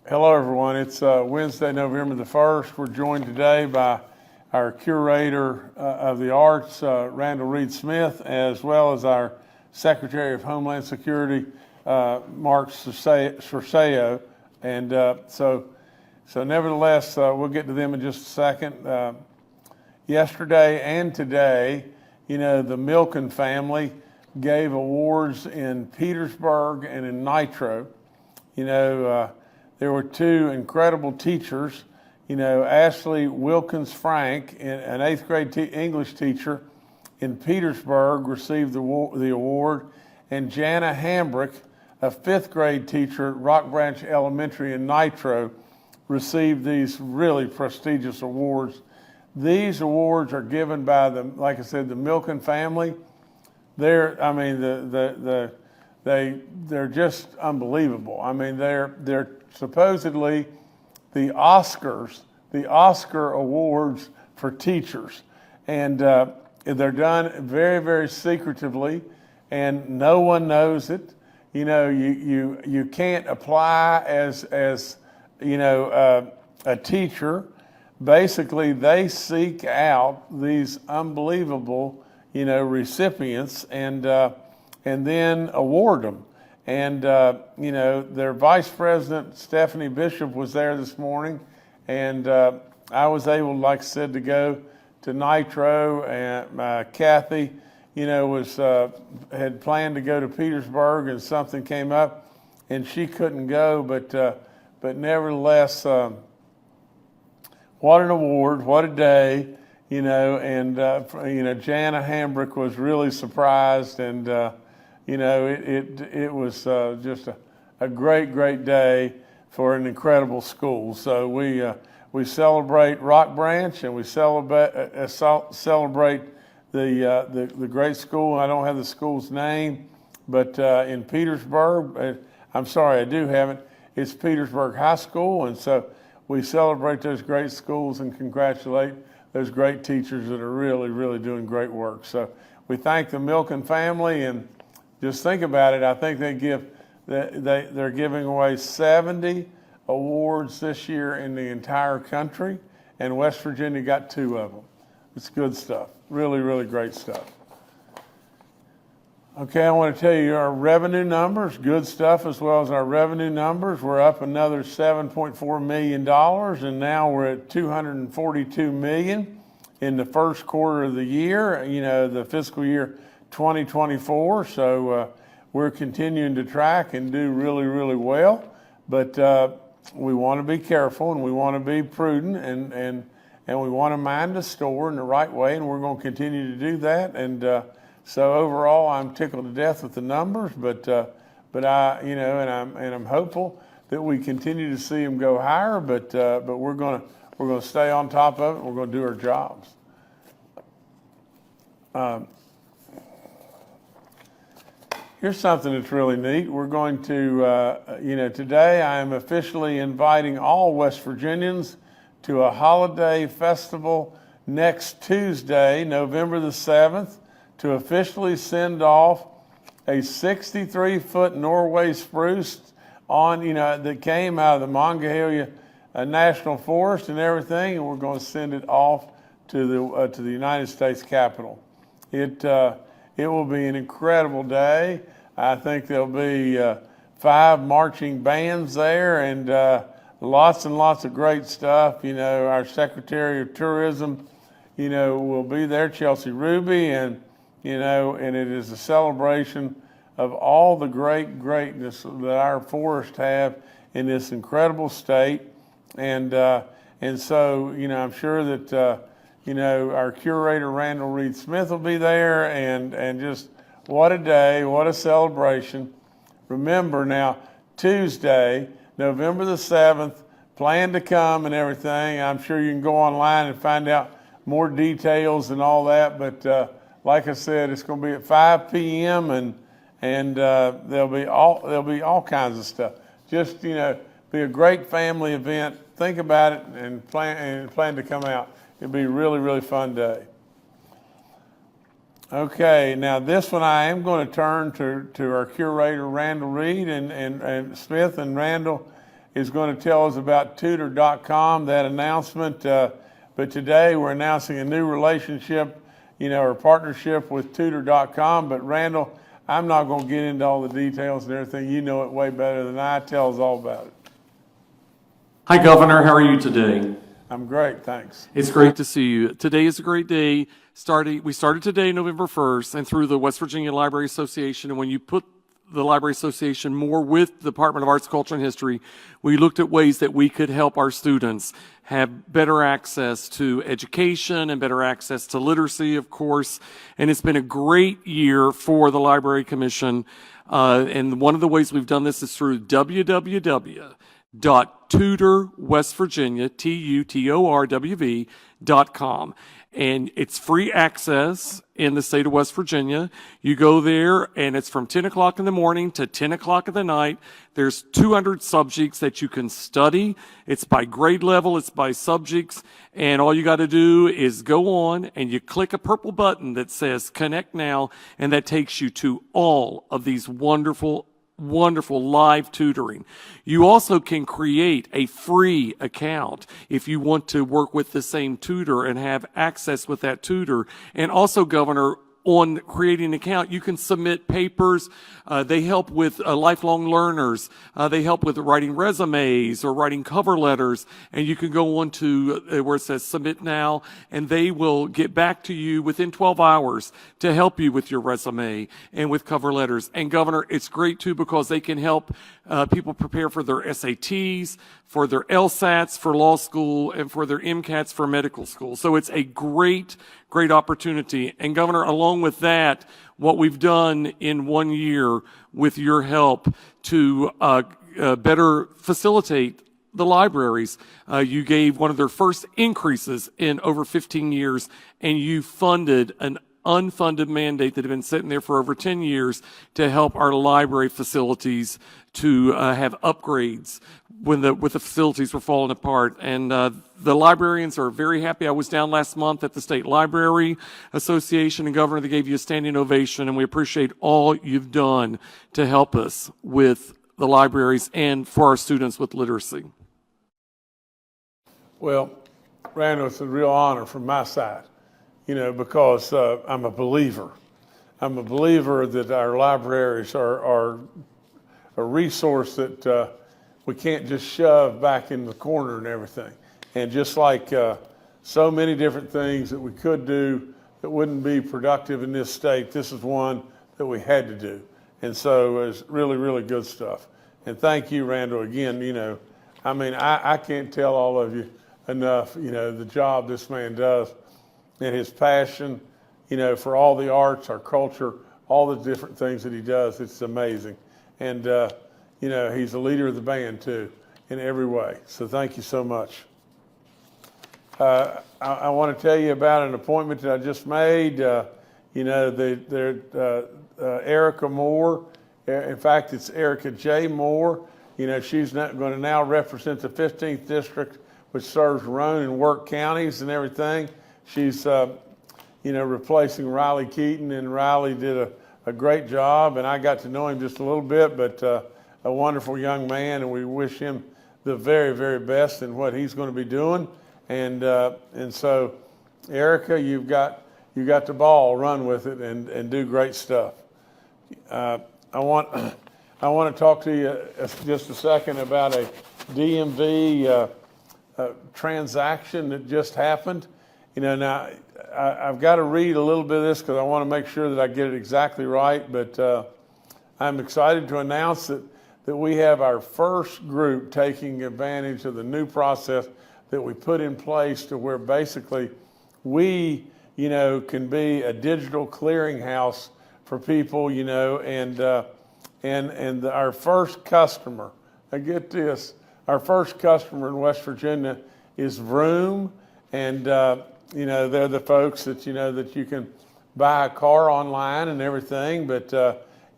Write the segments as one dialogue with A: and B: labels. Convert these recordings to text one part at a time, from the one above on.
A: Hello, everyone. It's Wednesday, November the 1st. We're joined today by our curator of the arts, Randall Reed Smith, as well as our Secretary of Homeland Security, Mark Cerceo. And so nevertheless, we'll get to them in just a second. Yesterday and today, the Milken family gave awards in Petersburg and in Nitro. There were two incredible teachers. Ashley Wilkins Frank, an 8th grade English teacher in Petersburg, received the award, and Jana Hambrick, a 5th grade teacher at Rock Branch Elementary in Nitro, received these really prestigious awards. These awards are given by like I said, the Milken family. They're just unbelievable. They're supposedly the Oscar awards for teachers. And they're done very, very secretively, and no one knows it. You can't apply as a teacher. Basically, they seek out these unbelievable, recipients and then award them. And, their vice president, Stephanie Bishop, was there this morning. And I was able, like I said, to go to Nitro. And Kathy, had planned to go to Petersburg, and something came up and she couldn't go. But nevertheless, what an award, what a day, and Jana Hambrick was really surprised, and it was just a great day for an incredible school. So we celebrate Rock Branch, and we celebrate the great school. I don't have the school's name, but in Petersburg, I'm sorry, I do have it. It's Petersburg High School, and so we celebrate those great schools and congratulate those great teachers that are really doing great work. So we thank the Milken family, and just think about it. I think they're giving away 70 awards this year in the entire country, and West Virginia got 2 of them. It's good stuff. Really great stuff. Okay, I want to tell you our revenue numbers, good stuff as well as our revenue numbers. We're up another $7.4 million, and now we're at $242 million in the first quarter of the year, the fiscal year 2024. So we're continuing to track and do really well, but we want to be careful, and we want to be prudent, and we want to mind the store in the right way, and we're going to continue to do that. And so overall, I'm tickled to death with the numbers, but I'm hopeful that we continue to see them go higher. But we're going to stay on top of it. We're going to do our jobs. Here's something that's really neat. We're going to, today I am officially inviting all West Virginians to a holiday festival next Tuesday, November the 7th, to officially send off a 63-foot Norway spruce that came out of the Monongahela National Forest and everything, and we're going to send it off to the United States Capitol. It will be an incredible day. I think there'll be 5 marching bands there, and lots and lots of great stuff. Our Secretary of Tourism, will be there, Chelsea Ruby, and it is a celebration of all the greatness that our forests have in this incredible state. And so, I'm sure that, our curator, Randall Reed Smith, will be there, and just what a day, what a celebration. Remember now, Tuesday, November the 7th, plan to come and everything. I'm sure you can go online and find out more details and all that, but like I said, it's going to be at 5 p.m. and there'll be all kinds of stuff. Just be a great family event. Think about it and plan to come out. It'll be a really fun day. Okay, now this one I am going to turn to our curator, Randall Reed and Smith. And Randall, is going to tell us about tutor.com, that announcement. But today we're announcing a new relationship, or partnership with tutor.com. But Randall, I'm not going to get into all the details and everything. You know it way better than I. Tell us all about it.
B: Hi, Governor. How are you today?
A: I'm great, thanks.
B: It's great to see you. Today is a great day. We started today, November 1st, and through the West Virginia Library Association. And when you put the Library Association more with the Department of Arts, Culture, and History, we looked at ways that we could help our students have better access to education and better access to literacy, of course. And it's been a great year for the Library Commission. And one of the ways we've done this is through www.tutorwestvirginia, tutorwv.com. And it's free access in the state of West Virginia. You go there, and it's from 10 o'clock in the morning to 10 o'clock at the night. There's 200 subjects that you can study. It's by grade level. It's by subjects. And all you got to do is go on, and you click a purple button that says Connect Now, and that takes you to all of these wonderful live tutoring. You also can create a free account if you want to work with the same tutor and have access with that tutor. And also, Governor, on creating an account, you can submit papers. They help with lifelong learners. They help with writing resumes or writing cover letters. And you can go on to where it says Submit Now, and they will get back to you within 12 hours to help you with your resume and with cover letters. And Governor, it's great too because they can help people prepare for their SATs, for their LSATs for law school, and for their MCATs for medical school. So it's a great opportunity. And Governor, along with that, what we've done in 1 year with your help to better facilitate the libraries, you gave one of their first increases in over 15 years, and you funded an unfunded mandate that had been sitting there for over 10 years to help our library facilities to have upgrades when the facilities were falling apart. And the librarians are very happy. I was down last month at the State Library Association, and Governor, they gave you a standing ovation, and we appreciate all you've done to help us with the libraries and for our students with literacy.
A: Well, Randall, it's a real honor from my side, because I'm a believer. I'm a believer that our libraries are a resource that we can't just shove back in the corner and everything. And just like so many different things that we could do that wouldn't be productive in this state, this is one that we had to do. And so it's really, really good stuff. And thank you, Randall, again. I can't tell all of you enough, the job this man does and his passion, for all the arts, our culture, all the different things that he does. It's amazing. And, he's the leader of the band, too, in every way. So thank you so much. I want to tell you about an appointment that I just made. Erica Moore. In fact, it's Erica J. Moore. She's going to now represent the 15th District, which serves Roane and Work counties and everything. She's, replacing Riley Keaton, and Riley did a great job, and I got to know him just a little bit, but a wonderful young man, and we wish him the very, very best in what he's going to be doing. And so, Erica, you got the ball, run with it, and do great stuff. I want to talk to you just a second about a DMV transaction that just happened. Now I've got to read a little bit of this because I want to make sure that I get it exactly right. But I'm excited to announce that we have our first group taking advantage of the new process that we put in place to where basically we, can be a digital clearinghouse for people, and our first customer, now get this, our first customer in West Virginia is Vroom, and they're the folks that that you can buy a car online and everything, but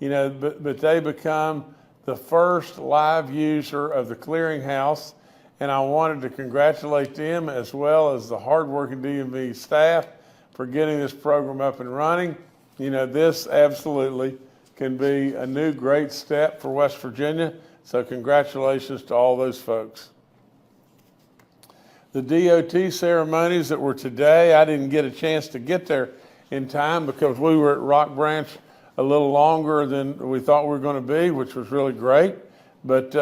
A: they become the first live user of the clearinghouse, and I wanted to congratulate them as well as the hardworking DMV staff for getting this program up and running. This absolutely can be a new great step for West Virginia So congratulations to all those folks. The DOT ceremonies that were today, I didn't get a chance to get there in time because we were at Rock Branch a little longer than we thought we were going to be, which was really great. But,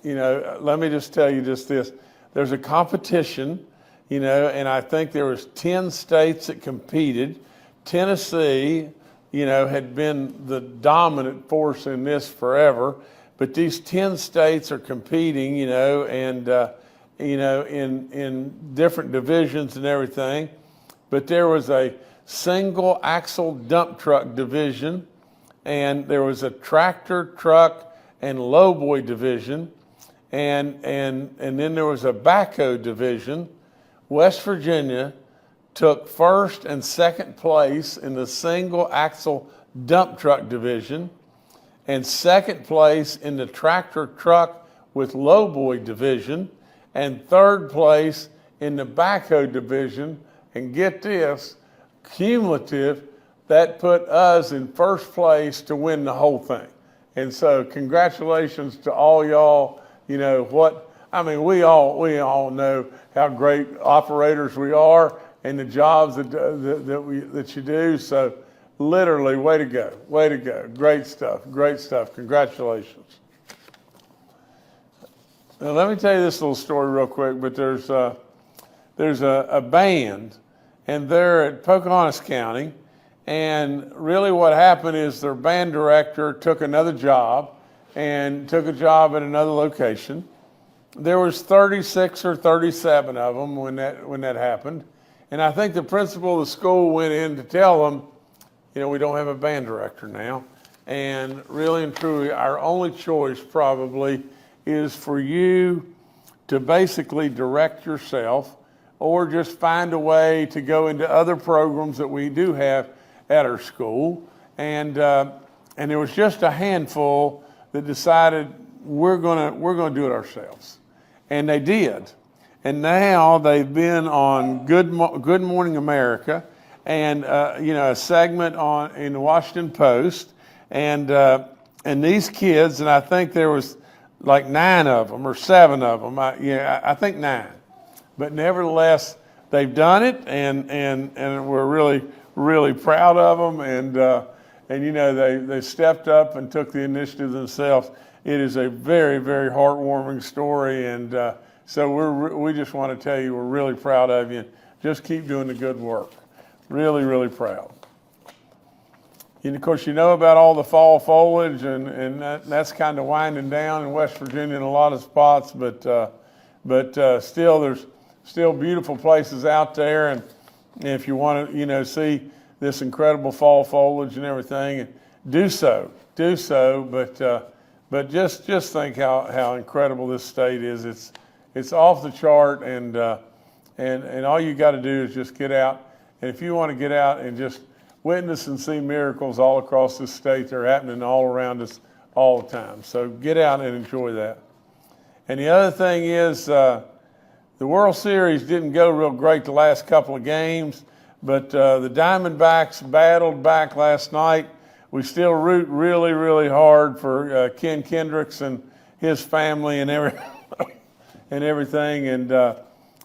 A: let me just tell you just this. There's a competition, and I think there was 10 states that competed. Tennessee, had been the dominant force in this forever. But these 10 states are competing, and in different divisions and everything. But there was a single axle dump truck division, and there was a tractor, truck, and lowboy division, and then there was a backhoe division. West Virginia took first and second place in the single axle dump truck division, and second place in the tractor, truck with lowboy division, and third place in the backhoe division. And get this, cumulative, that put us in first place to win the whole thing. And so congratulations to all y'all. We all know how great operators we are and the jobs that you do. So literally, way to go, great stuff, congratulations. Now let me tell you this little story real quick. But there's a band, and they're at Pocahontas County, and really what happened is their band director took another job and took a job at another location. There was 36 or 37 of them when that happened, and I think the principal of the school went in to tell them, we don't have a band director now, and really and truly our only choice probably is for you to basically direct yourself, or just find a way to go into other programs that we do have at our school. And there was just a handful that decided we're gonna do it ourselves, and they did. And now they've been on Good Morning America, and a segment in the Washington Post, and these kids, and I think there was like 9 of them or 7 of them. I think 9. But nevertheless, they've done it, and we're really, really proud of them. And they stepped up and took the initiative themselves. It is a very, very heartwarming story, and so we just want to tell you we're really proud of you. Just keep doing the good work. Really, really proud. And of course, about all the fall foliage, and that's kind of winding down in West Virginia in a lot of spots, but still, there's still beautiful places out there, and if you want to, see this incredible fall foliage and everything, do so. But just think how incredible this state is. It's off the chart, and all you got to do is just get out. And if you want to get out and just witness and see miracles all across this state, they're happening all around us all the time. So get out and enjoy that. And the other thing is, the World Series didn't go real great the last couple of games, but the Diamondbacks battled back last night. We still root really, really hard for Ken Kendricks and his family and everything.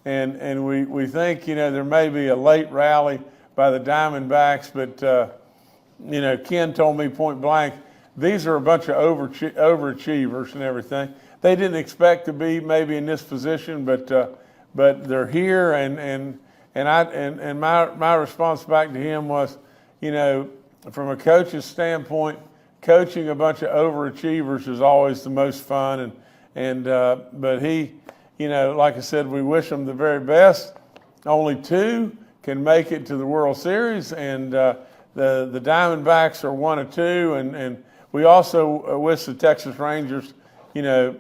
A: And we think, there may be a late rally by the Diamondbacks, but Ken told me point blank, these are a bunch of overachievers and everything. They didn't expect to be maybe in this position, but they're here, and my response back to him was, from a coach's standpoint, coaching a bunch of overachievers is always the most fun, but he, like I said, we wish them the very best. Only 2 can make it to the World Series, and the Diamondbacks are 1 of 2, and we also wish the Texas Rangers, to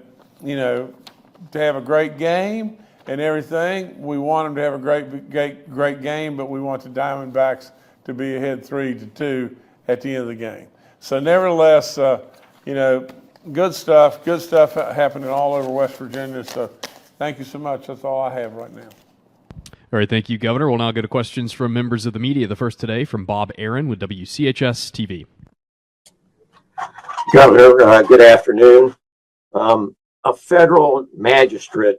A: have a great game and everything. We want them to have a great game, but we want the Diamondbacks to be ahead 3-2 at the end of the game. So nevertheless, good stuff happening all over West Virginia. So thank you so much. That's all I have right now.
C: All right, thank you, Governor. We'll now go to questions from members of the media. The first today from Bob Aaron with WCHS TV.
D: Governor, good afternoon. A federal magistrate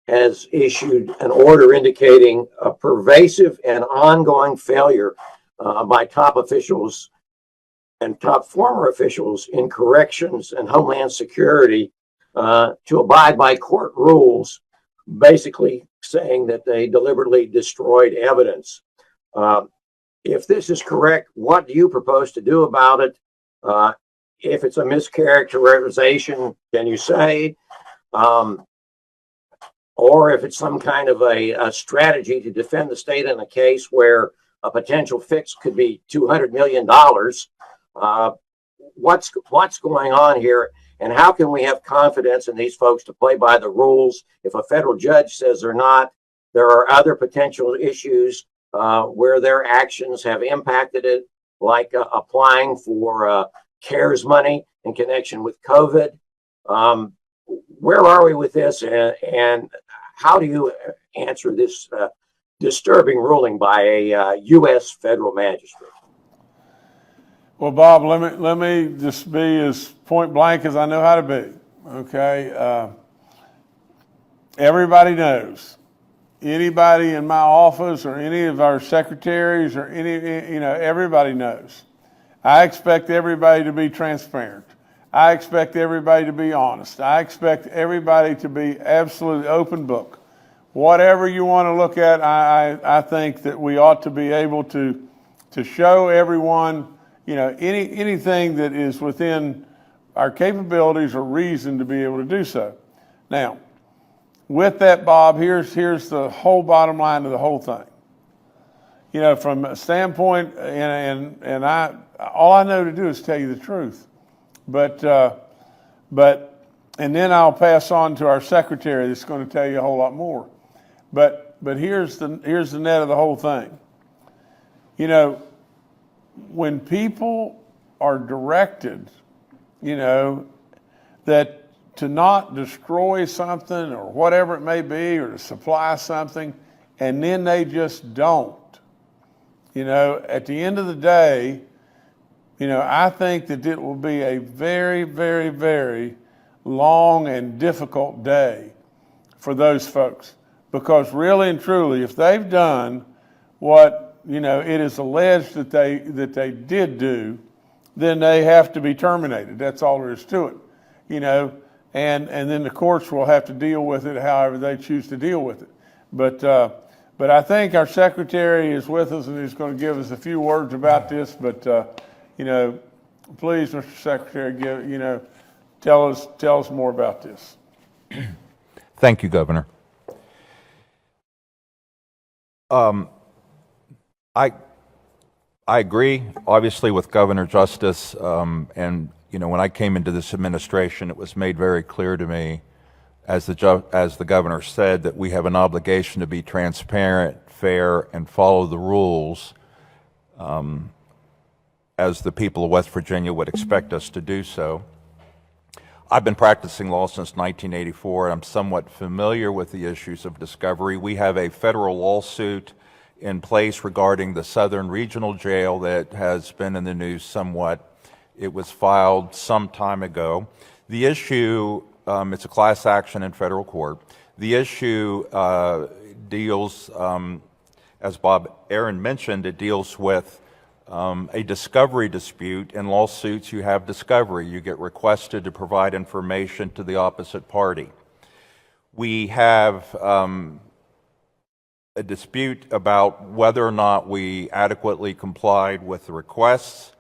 D: has issued an order indicating a pervasive and ongoing failure by top officials and top former officials in corrections and homeland security to abide by court rules, basically saying that they deliberately destroyed evidence. If this is correct, what do you propose to do about it? If it's a mischaracterization, can you say? Or if it's some kind of a strategy to defend the state in a case where a potential fix could be $200 million. What's going on here, and how can we have confidence in these folks to play by the rules if a federal judge says they're not? There are other potential issues where their actions have impacted it, like applying for CARES money in connection with COVID. Where are we with this, and how do you answer this disturbing ruling by a U.S. federal magistrate?
A: Well, Bob, let me just be as point blank as I know how to be. Okay, everybody knows. Anybody in my office or any of our secretaries or everybody knows. I expect everybody to be transparent. I expect everybody to be honest. I expect everybody to be absolutely open book. Whatever you want to look at, I think that we ought to be able to show everyone, anything that is within our capabilities or reason to be able to do so. Now, with that, Bob, here's the whole bottom line of the whole thing. From a standpoint, and all I know to do is tell you the truth. But and then I'll pass on to our secretary that's going to tell you a whole lot more. But here's the net of the whole thing. When people are directed, that to not destroy something or whatever it may be, or to supply something, and then they just don't. At the end of the day, I think that it will be a very, very, very long and difficult day for those folks. Because really and truly, if they've done what, it is alleged that they did do, then they have to be terminated. That's all there is to it. And then the courts will have to deal with it however they choose to deal with it. But I think our secretary is with us and he's going to give us a few words about this. But please, Mr. Secretary, tell us more about this.
E: Thank you, Governor. I agree, obviously, with Governor Justice, and when I came into this administration, it was made very clear to me, as the governor said, that we have an obligation to be transparent, fair, and follow the rules, as the people of West Virginia would expect us to do so. I've been practicing law since 1984. I'm somewhat familiar with the issues of discovery. We have a federal lawsuit in place regarding the Southern Regional Jail that has been in the news somewhat. It was filed some time ago. The issue, it's a class action in federal court. The issue deals, as Bob Aaron mentioned, it deals with a discovery dispute. In lawsuits, you have discovery. You get requested to provide information to the opposite party. We have a dispute about whether or not we adequately complied with the requests.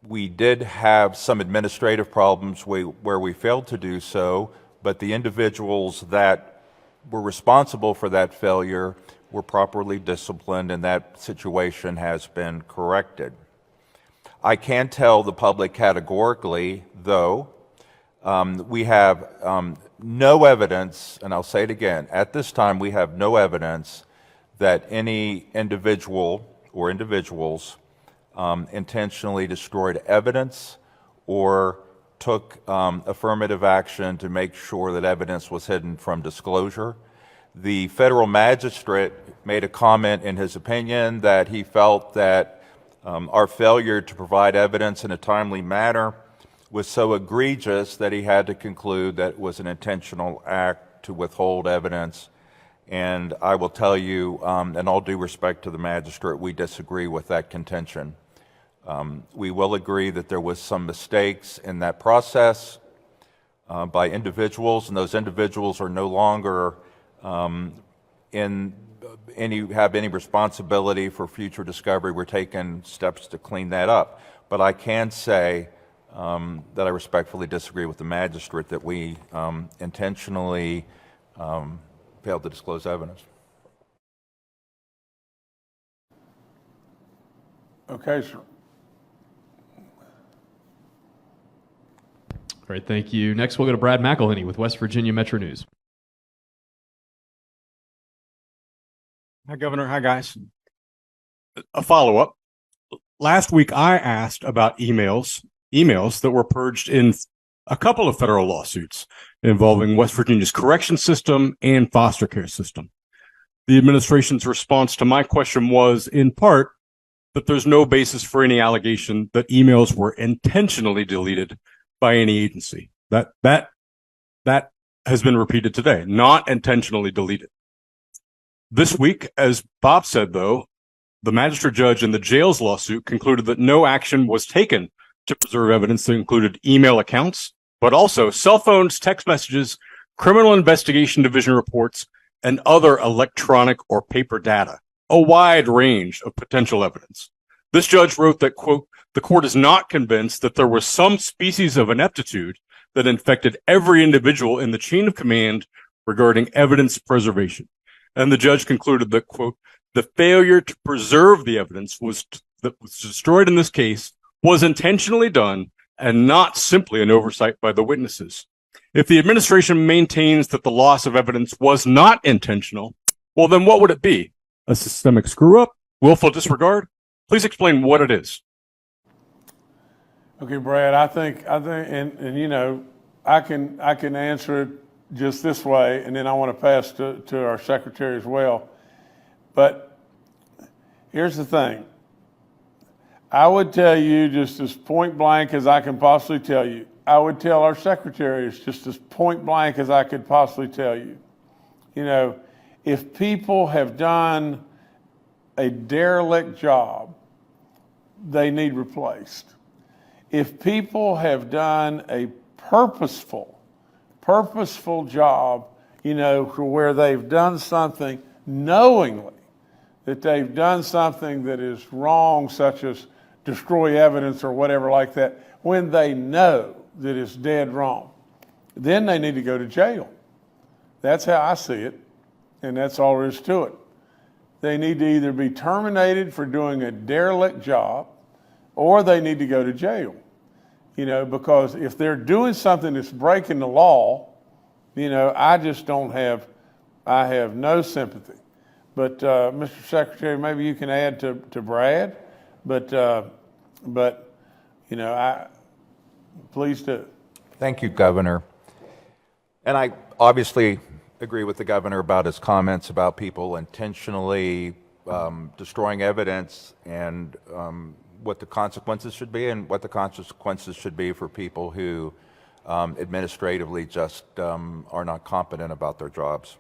E: We did have some administrative problems where we failed to do so, but the individuals that were responsible for that failure were properly disciplined, and that situation has been corrected. I can tell the public categorically, though, we have no evidence, and I'll say it again, at this time we have no evidence that any individual or individuals intentionally destroyed evidence or took affirmative action to make sure that evidence was hidden from disclosure. The federal magistrate made a comment in his opinion that he felt that our failure to provide evidence in a timely manner was so egregious that he had to conclude that it was an intentional act to withhold evidence. And I will tell you, in all due respect to the magistrate, we disagree with that contention. We will agree that there was some mistakes in that process by individuals, and those individuals are no longer have any responsibility for future discovery. We're taking steps to clean that up. But I can say that I respectfully disagree with the magistrate that we intentionally failed to disclose evidence.
A: Okay, sir.
C: Great, thank you. Next, we'll go to Brad McElhenney with West Virginia Metro News.
F: Hi, Governor. Hi, guys. A follow-up. Last week, I asked about emails that were purged in a couple of federal lawsuits involving West Virginia's correction system and foster care system. The administration's response to my question was, in part, that there's no basis for any allegation that emails were intentionally deleted by any agency. That has been repeated today, not intentionally deleted. This week, as Bob said, though, the magistrate judge in the jails lawsuit concluded that no action was taken to preserve evidence that included email accounts, but also cell phones, text messages, criminal investigation division reports, and other electronic or paper data, a wide range of potential evidence. This judge wrote that, quote, the court is not convinced that there was some species of ineptitude that infected every individual in the chain of command regarding evidence preservation. And the judge concluded that, quote, the failure to preserve the evidence that was destroyed in this case was intentionally done and not simply an oversight by the witnesses. If the administration maintains that the loss of evidence was not intentional, well, then what would it be? A systemic screw-up? Willful disregard? Please explain what it is.
A: Okay, Brad, I think, and you know, I can answer it just this way, and then I want to pass to our secretary as well. But here's the thing. I would tell you just as point blank as I can possibly tell you. I would tell our secretaries just as point blank as I could possibly tell you. You know, if people have done a derelict job, they need replaced. If people have done a purposeful job, you know, where they've done something knowingly, that they've done something that is wrong, such as destroy evidence or whatever like that, when they know that it's dead wrong, then they need to go to jail. That's how I see it, and that's all there is to it. They need to either be terminated for doing a derelict job, or they need to go to jail. You know, because if they're doing something that's breaking the law, you know, I have no sympathy. But Mr. Secretary, maybe you can add to Brad, but you know, please do.
E: Thank you, Governor. And I obviously agree with the governor about his comments about people intentionally destroying evidence and what the consequences should be and what the consequences should be for people who administratively just are not competent about their jobs.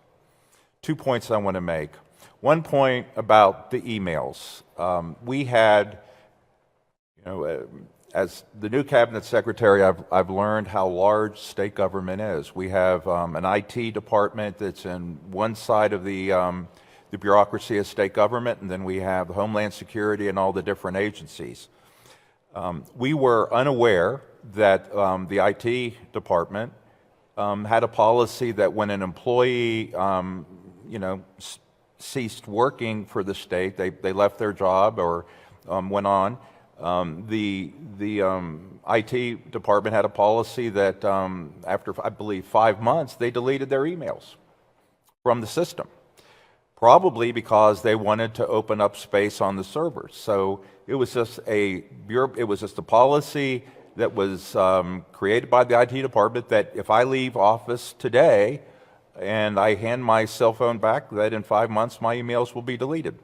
E: 2 points I want to make. One point about the emails. We had, you know, as the new cabinet secretary, I've learned how large state government is. We have an IT department that's in one side of the bureaucracy of state government, and then we have Homeland Security and all the different agencies. We were unaware that the IT department had a policy that when an employee, you know, ceased working for the state, they left their job or went on. The IT department had a policy that after, I believe, 5 months, they deleted their emails from the system, probably because they wanted to open up space on the servers. So it was just a policy that was created by the IT department that if I leave office today and I hand my cell phone back, that in 5 months my emails will be deleted.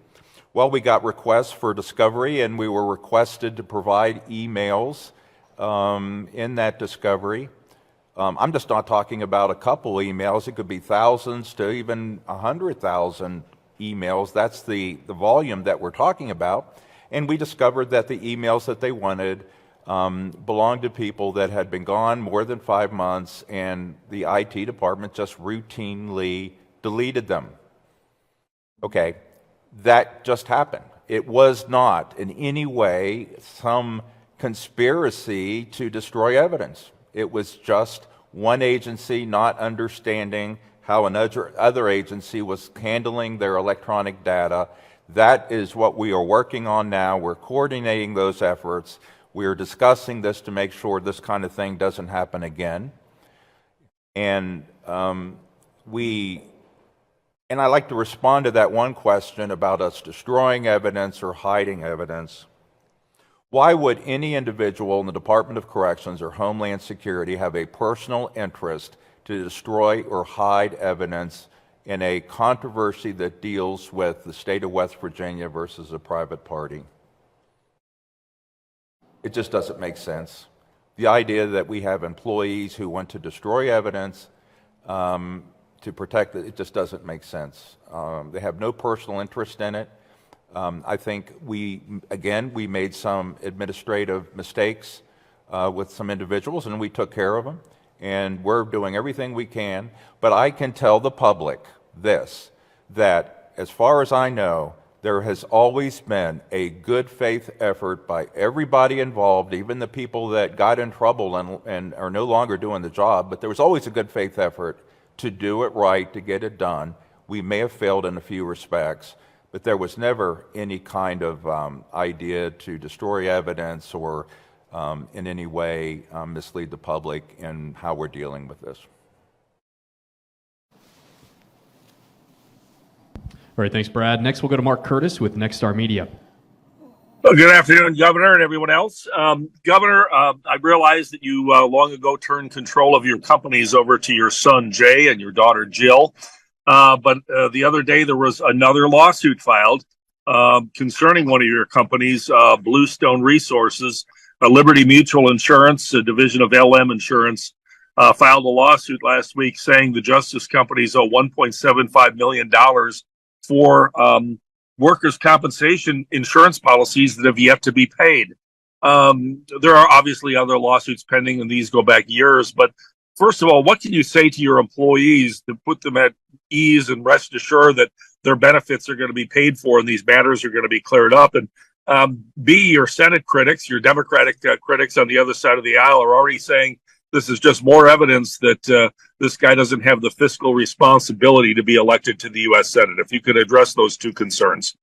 E: Well, we got requests for discovery, and we were requested to provide emails in that discovery. I'm just not talking about a couple emails. It could be thousands to even 100,000 emails. That's the volume that we're talking about. And we discovered that the emails that they wanted belonged to people that had been gone more than 5 months, and the IT department just routinely deleted them. Okay, that just happened. It was not in any way some conspiracy to destroy evidence. It was just one agency not understanding how another agency was handling their electronic data. That is what we are working on now. We're coordinating those efforts. We're discussing this to make sure this kind of thing doesn't happen again. And I'd like to respond to that one question about us destroying evidence or hiding evidence. Why would any individual in the Department of Corrections or Homeland Security have a personal interest to destroy or hide evidence in a controversy that deals with the state of West Virginia versus a private party? It just doesn't make sense. The idea that we have employees who want to destroy evidence to protect it, it just doesn't make sense. They have no personal interest in it. I think we made some administrative mistakes with some individuals, and we took care of them, and we're doing everything we can. But I can tell the public this, that as far as I know, there has always been a good faith effort by everybody involved, even the people that got in trouble and are no longer doing the job, but there was always a good faith effort to do it right, to get it done. We may have failed in a few respects, but there was never any kind of idea to destroy evidence or in any way mislead the public in how we're dealing with this.
C: All right, thanks, Brad. Next, we'll go to Mark Curtis with Nexstar Media.
G: Well, good afternoon, Governor, and everyone else. Governor, I realized that you long ago turned control of your companies over to your son, Jay, and your daughter, Jill. But the other day, there was another lawsuit filed concerning one of your companies, Bluestone Resources. Liberty Mutual Insurance, a division of LM Insurance, filed a lawsuit last week saying the Justice companies owe $1.75 million for workers' compensation insurance policies that have yet to be paid. There are obviously other lawsuits pending, and these go back years. But first of all, what can you say to your employees to put them at ease and rest assured that their benefits are going to be paid for and these matters are going to be cleared up? And B, your Senate critics, your Democratic critics on the other side of the aisle are already saying this is just more evidence that this guy doesn't have the fiscal responsibility to be elected to the U.S. Senate. If you could address those two concerns.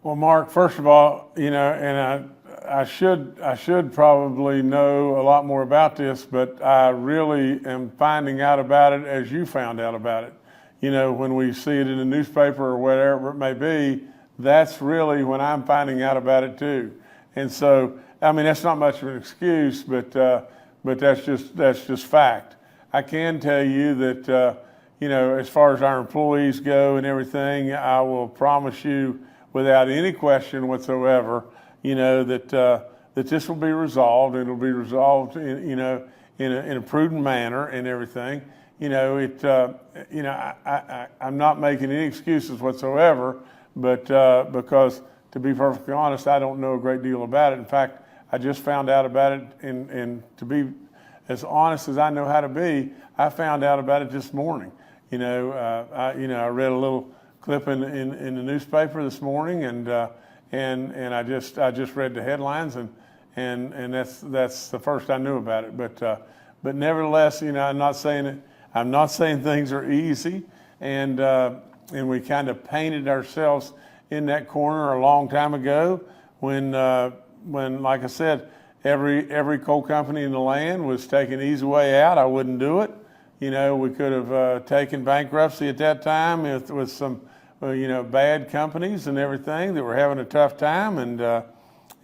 A: Well, Mark, first of all, and I should probably know a lot more about this, but I really am finding out about it as you found out about it. When we see it in the newspaper or whatever it may be, that's really when I'm finding out about it too. And so, that's not much of an excuse, but that's just fact. I can tell you that, as far as our employees go and everything, I will promise you without any question whatsoever, that this will be resolved, and it'll be resolved in a prudent manner and everything. I'm not making any excuses whatsoever, but because to be perfectly honest, I don't know a great deal about it. In fact, I just found out about it, and to be as honest as I know how to be, I found out about it this morning. I read a little clip in the newspaper this morning, and I just read the headlines, and that's the first I knew about it. But nevertheless, I'm not saying things are easy, and we kind of painted ourselves in that corner a long time ago when, like I said, every coal company in the land was taking the easy way out. I wouldn't do it. We could have taken bankruptcy at that time with some, bad companies and everything that were having a tough time,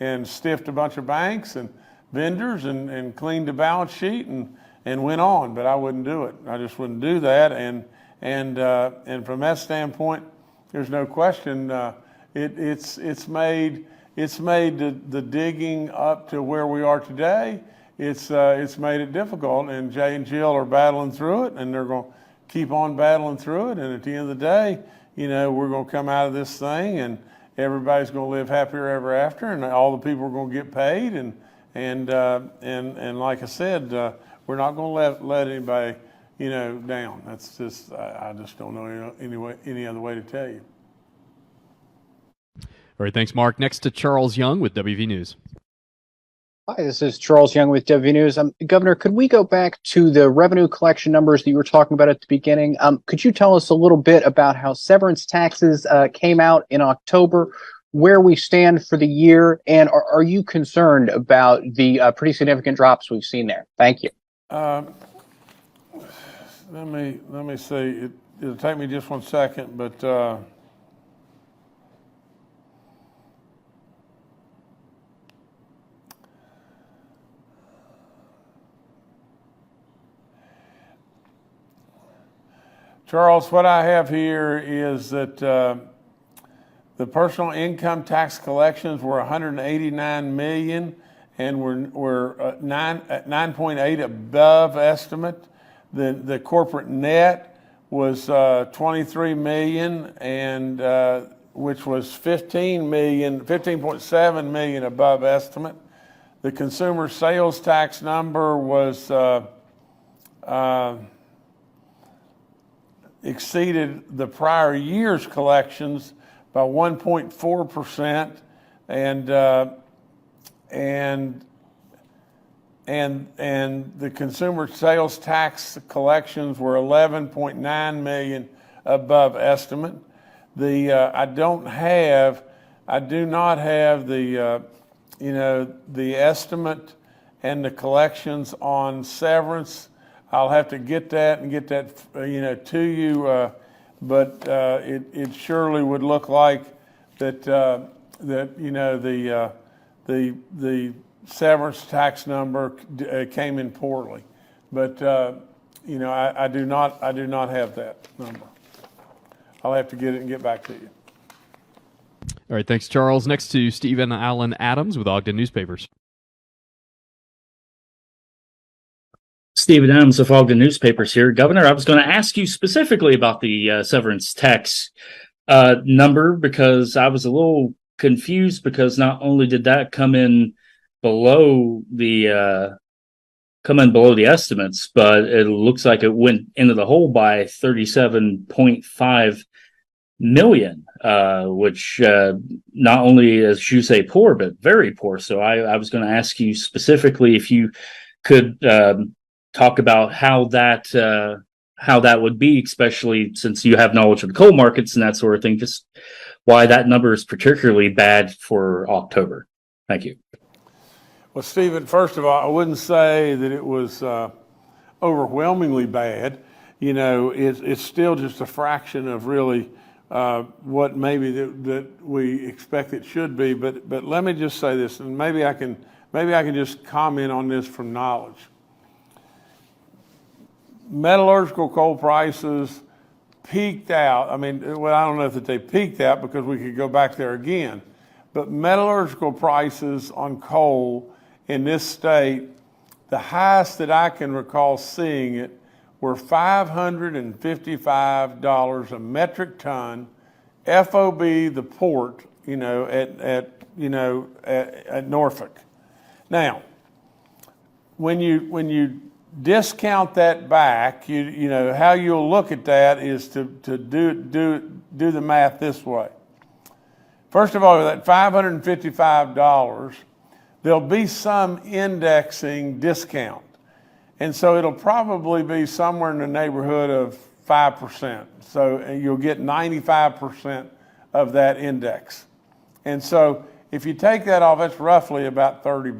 A: and stiffed a bunch of banks and vendors and cleaned the balance sheet and went on. But I wouldn't do it. I just wouldn't do that. And from that standpoint, there's no question. It's made it's made the digging up to where we are today, it's made it difficult, and Jay and Jill are battling through it, and they're going to keep on battling through it, and at the end of the day, we're going to come out of this thing, and everybody's going to live happier ever after, and all the people are going to get paid, and like I said, we're not going to let anybody, down. That's just, I just don't know any other way to tell you.
C: All right, thanks, Mark. Next to Charles Young with WV News.
H: Hi, this is Charles Young with WV News. Governor, could we go back to the revenue collection numbers that you were talking about at the beginning? Could you tell us a little bit about how severance taxes came out in October, where we stand for the year, and are you concerned about the pretty significant drops we've seen there? Thank you.
A: Let me see. It'll take me just 1 second, but Charles, what I have here is that the personal income tax collections were 189 million, and we're 9.8 above estimate. The corporate net was 23 million, and which was 15.7 million above estimate. The consumer sales tax number was exceeded the prior year's collections by 1.4%, and the consumer sales tax collections were 11.9 million above estimate. I do not have the the estimate and the collections on severance. I'll have to get that to you, but it surely would look like that the severance tax number came in poorly, but I do not have that number. I'll have to get it and get back to you.
C: All right, thanks, Charles. Next to Stephen Allen Adams with Ogden Newspapers.
I: Stephen Adams of Ogden Newspapers here. Governor, I was going to ask you specifically about the severance tax number, because I was a little confused, because not only did that come in below the estimates, but it looks like it went into the hole by 37.5 million, which not only, as you say, poor, but very poor. So I was going to ask you specifically if you could talk about how that would be, especially since you have knowledge of the coal markets and that sort of thing, just why that number is particularly bad for October. Thank you.
A: Well, Stephen, first of all, I wouldn't say that it was overwhelmingly bad. It's still just a fraction of really what maybe that we expect it should be. But let me just say this, and maybe I can just comment on this from knowledge. Metallurgical coal prices peaked out. I mean, well, I don't know that they peaked out, because we could go back there again. But metallurgical prices on coal in this state, the highest that I can recall seeing it, were $555 a metric ton, FOB the port, at Norfolk. Now, when you discount that back, how you'll look at that is to do the math this way. First of all, that $555, there'll be some indexing discount. And so it'll probably be somewhere in the neighborhood of 5%. So you'll get 95% of that index. And so if you take that off, that's roughly about $30,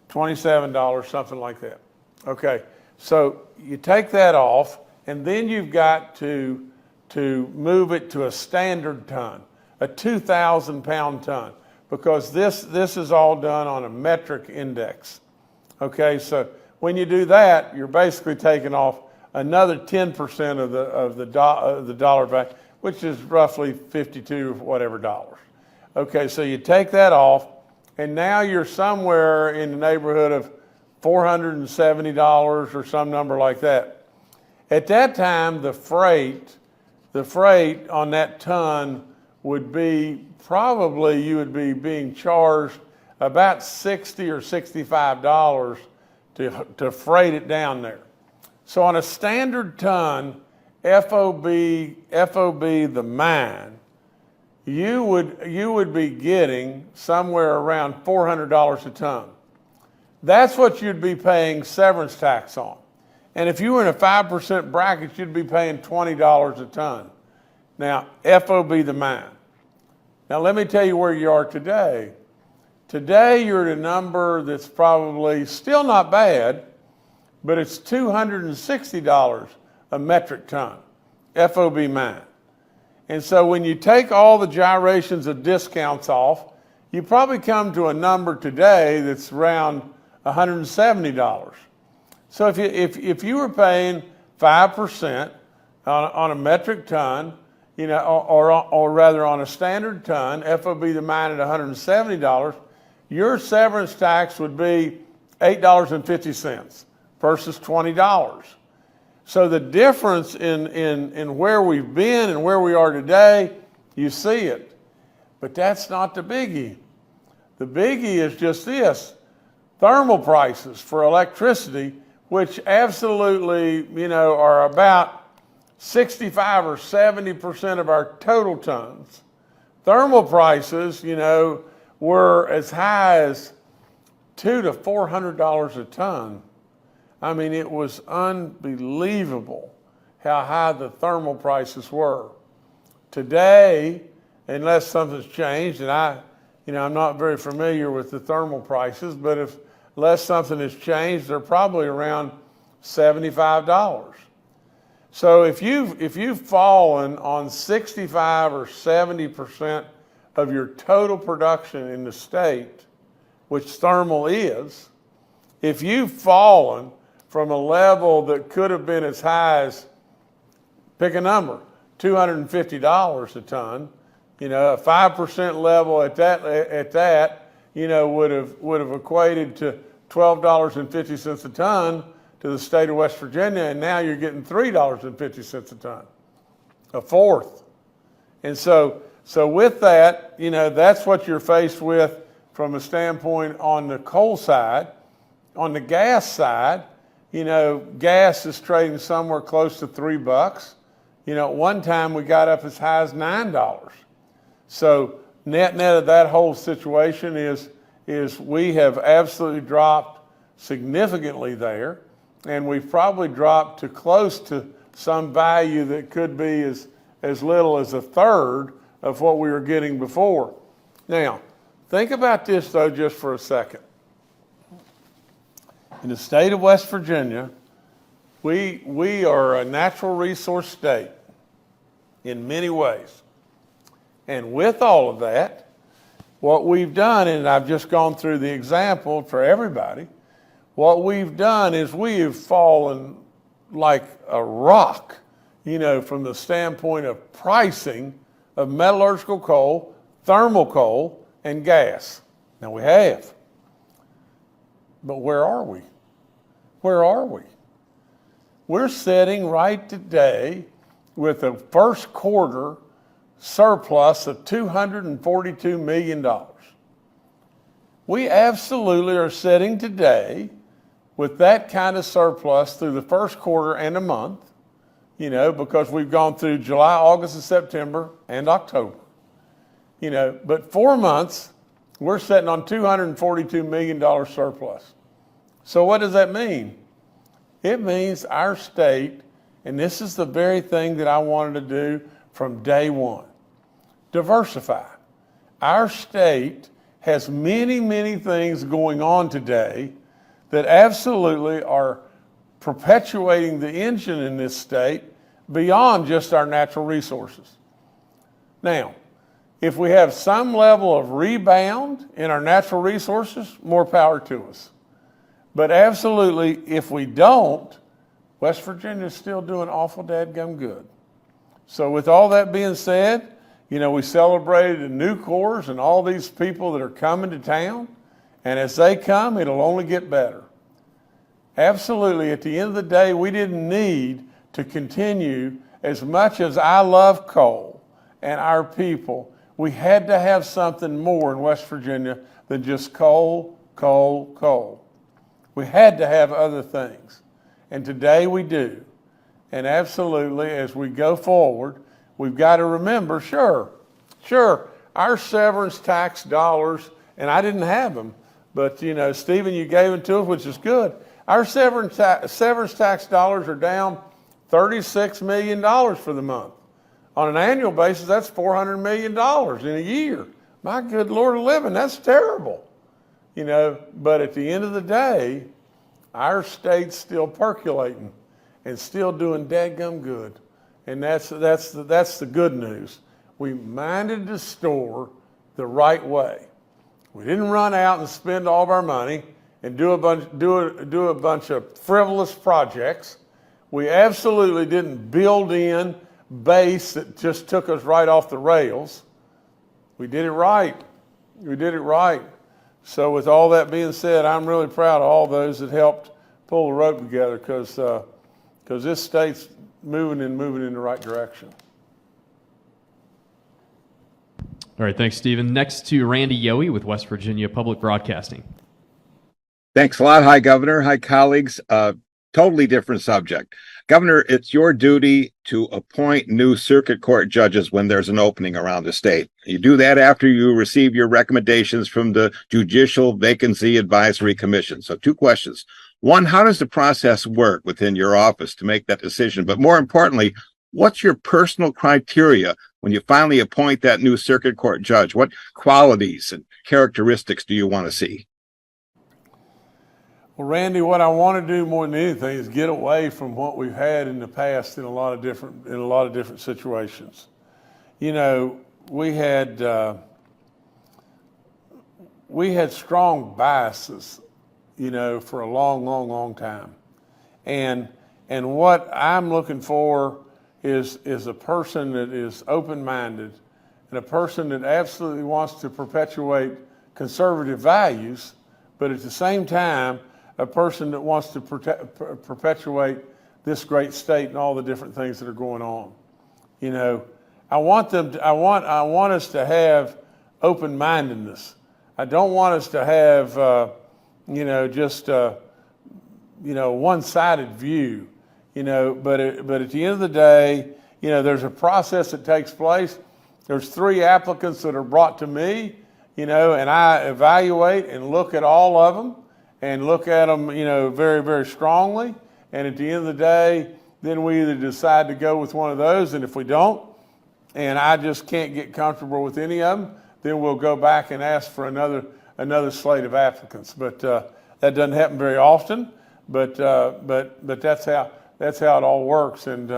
A: $27, something like that. Okay, so you take that off, and then you've got to move it to a standard ton, a 2,000-pound ton, because this is all done on a metric index. Okay, so when you do that, you're basically taking off another 10% of the dollar back, which is roughly 52 or whatever dollars. Okay, so you take that off, and now you're somewhere in the neighborhood of $470 or some number like that. At that time, the freight on that ton would be probably, you would be being charged about $60 or $65 to freight it down there. So on a standard ton, FOB the mine, you would be getting somewhere around $400 a ton. That's what you'd be paying severance tax on. And if you were in a 5% bracket, you'd be paying $20 a ton. Now, FOB the mine. Now, let me tell you where you are today. Today, you're at a number that's probably still not bad, but it's $260 a metric ton, FOB mine. And so when you take all the gyrations of discounts off, you probably come to a number today that's around $170. So if you were paying 5% on a metric ton, you know, or rather on a standard ton, FOB the mine at $170, your severance tax would be $8.50 versus $20. So the difference in where we've been and where we are today, you see it. But that's not the biggie. The biggie is just this: thermal prices for electricity, which absolutely, you know, are about 65 or 70% of our total tons. Thermal prices, you know, were as high as $200 to $400 a ton. I mean, it was unbelievable how high the thermal prices were. Today, unless something's changed, and I'm not very familiar with the thermal prices, but unless something has changed, they're probably around $75. So if you've fallen on 65 or 70% of your total production in the state, which thermal is, if you've fallen from a level that could have been as high as, pick a number, $250 a ton, you know, a 5% level at that, you know, would have equated to $12.50 a ton to the state of West Virginia, and now you're getting $3.50 a ton, a fourth. And so with that, you know, that's what you're faced with from a standpoint on the coal side. On the gas side, you know, gas is trading somewhere close to $3. You know, at one time we got up as high as $9. So net of that whole situation is we have absolutely dropped significantly there, and we've probably dropped to close to some value that could be as little as a third of what we were getting before. Now, think about this though just for a second. In the state of West Virginia, we are a natural resource state in many ways. And with all of that, what we've done, and I've just gone through the example for everybody, what we've done is we have fallen like a rock, you know, from the standpoint of pricing of metallurgical coal, thermal coal, and gas. Now we have. But where are we? Where are we? We're sitting right today with a first quarter surplus of $242 million. We absolutely are sitting today with that kind of surplus through the first quarter and a month, you know, because we've gone through July, August, and September, and October. You know, but 4 months, we're sitting on $242 million surplus. So what does that mean? It means our state, and this is the very thing that I wanted to do from day one, diversify. Our state has many, many things going on today that absolutely are perpetuating the engine in this state beyond just our natural resources. Now, if we have some level of rebound in our natural resources, more power to us. But absolutely, if we don't, West Virginia is still doing awful dadgum good. So with all that being said, we celebrated the new cores and all these people that are coming to town. And as they come, it'll only get better. Absolutely. At the end of the day, we didn't need to continue. As much as I love coal and our people, we had to have something more in West Virginia than just coal, coal, coal. We had to have other things. And today we do. And absolutely, as we go forward, we've got to remember, sure, our severance tax dollars, and I didn't have them, but Stephen, you gave them to us, which is good. Our severance tax dollars are down $36 million for the month. On an annual basis, that's $400 million in a year. My good Lord of living, that's terrible. But at the end of the day, our state's still percolating and still doing dadgum good. And that's the good news. We minded the store the right way. We didn't run out and spend all of our money and do a bunch of frivolous projects. We absolutely didn't build in base that just took us right off the rails. We did it right. We did it right. So with all that being said, I'm really proud of all those that helped pull the rope together because this state's moving in the right direction.
C: All right, thanks, Stephen. Next to Randy Yohe with West Virginia Public Broadcasting.
J: Thanks a lot. Hi, Governor. Hi, colleagues. Totally different subject. Governor, it's your duty to appoint new circuit court judges when there's an opening around the state. You do that after you receive your recommendations from the Judicial Vacancy Advisory Commission. So 2 questions. One, how does the process work within your office to make that decision? But more importantly, what's your personal criteria when you finally appoint that new circuit court judge? What qualities and characteristics do you want to see?
A: Well, Randy, what I want to do more than anything is get away from what we've had in the past in a lot of different situations. We had strong biases, for a long time, and what I'm looking for is a person that is open-minded and a person that absolutely wants to perpetuate conservative values, but at the same time, a person that wants to perpetuate this great state and all the different things that are going on. I want us to have open-mindedness. I don't want us to have, just one-sided view. But at the end of the day, there's a process that takes place. There's 3 applicants that are brought to me, and I evaluate and look at all of them. And look at them, very, very strongly. And at the end of the day, then we either decide to go with one of those, and if we don't, and I just can't get comfortable with any of them, then we'll go back and ask for another slate of applicants. But that doesn't happen very often. But that's how it all works. And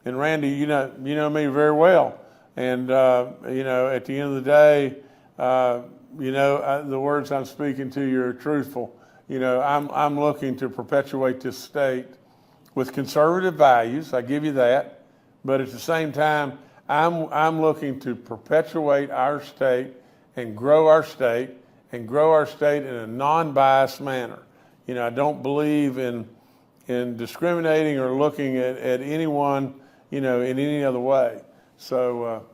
A: Randy, you know me very well. And at the end of the day, the words I'm speaking to you are truthful. I'm looking to perpetuate this state with conservative values. I give you that, but at the same time, I'm looking to perpetuate our state and grow our state in a non-biased manner. I don't believe in discriminating or looking at anyone, in any other way. So,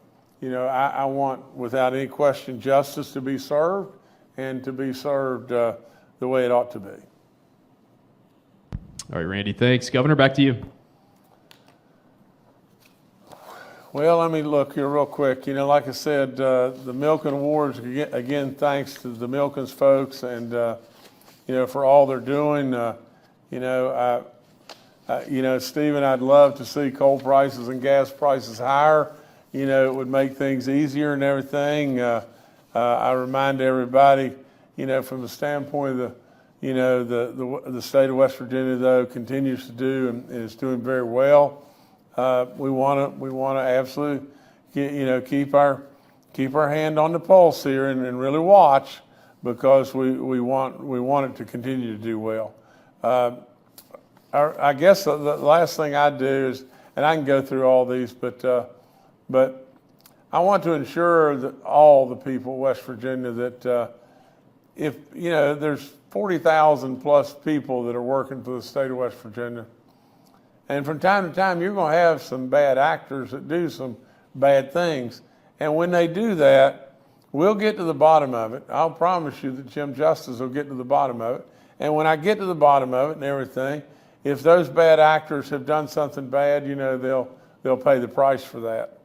A: I want, without any question, justice to be served and to be served the way it ought to be.
C: All right, Randy, thanks. Governor, back to you.
A: Well, let me look here real quick. Like I said, the Milken Awards, again, thanks to the Milkens folks and, for all they're doing. Stephen, I'd love to see coal prices and gas prices higher. It would make things easier and everything. I remind everybody, from the standpoint of the state of West Virginia, though, continues to do and is doing very well. We want to absolutely, keep our hand on the pulse here and really watch, because we want it to continue to do well. I guess the last thing I do is, and I can go through all these, but I want to ensure that all the people of West Virginia that if, you know, there's 40,000 plus people that are working for the state of West Virginia. And from time to time, you're going to have some bad actors that do some bad things. And when they do that, we'll get to the bottom of it. I'll promise you that Jim Justice will get to the bottom of it. And when I get to the bottom of it and everything, if those bad actors have done something bad, you know, they'll pay the price for that.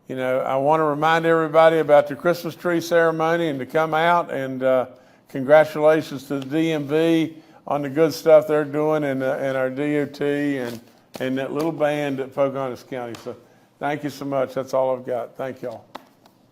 A: You know, I want to remind everybody about the Christmas tree ceremony and to come out, and congratulations to the DMV on the good stuff they're doing, and our DOT and that little band at Pocahontas County. So thank you so much. That's all I've got. Thank y'all.